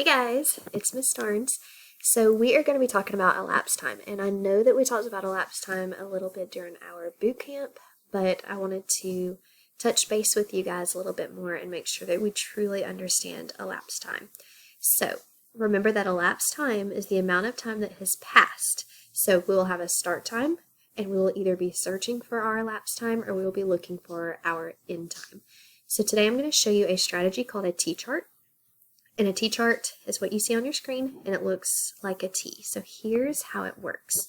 Hey guys, it's Miss Starnes. So we are going to be talking about elapsed time, and I know that we talked about elapsed time a little bit during our boot camp, but I wanted to touch base with you guys a little bit more and make sure that we truly understand elapsed time. So remember that elapsed time is the amount of time that has passed. So we'll have a start time, and we will either be searching for our elapsed time or we will be looking for our end time. So today I'm going to show you a strategy called a T-chart. And a T-chart is what you see on your screen, and it looks like a T. So here's how it works.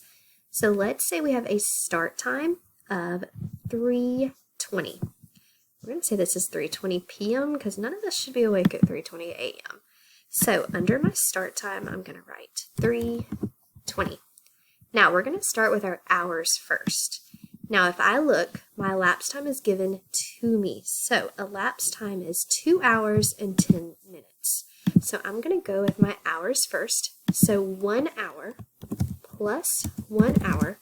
So let's say we have a start time of 3:20. We're going to say this is 3:20 p.m. because none of us should be awake at 3:20 a.m. So under my start time, I'm going to write 3:20. Now we're going to start with our hours first. Now if I look, my elapsed time is given to me. So elapsed time is 2 hours and 10 minutes. So I'm going to go with my hours first. So 1 hour plus 1 hour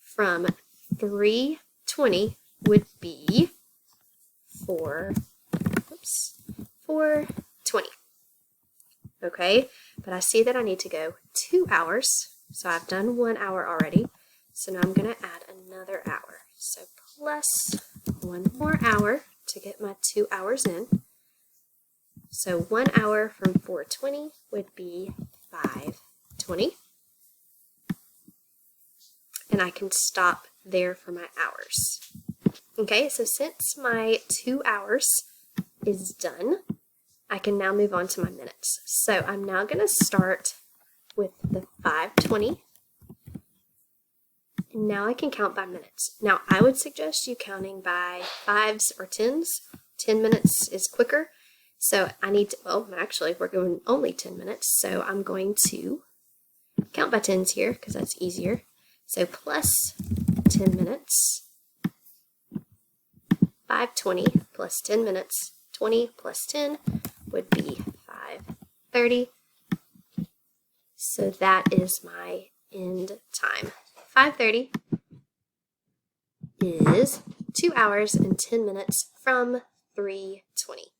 from 3:20 would be 4:20. Okay, but I see that I need to go 2 hours. So I've done 1 hour already. So now I'm going to add another hour. So plus 1 more hour to get my 2 hours in. So 1 hour from 4:20 would be 5:20. And I can stop there for my hours. Okay, so since my 2 hours is done, I can now move on to my minutes. So I'm now going to start with the 5:20. And now I can count by minutes. Now I would suggest you counting by 5s or 10s. 10 minutes is quicker. So I need to, well, actually we're going only 10 minutes. So I'm going to count by 10s here because that's easier. So plus 10 minutes, 5:20 plus 10 minutes, 20 plus 10 would be 5:30. So that is my end time. 5:30 is 2 hours and 10 minutes from 3:20.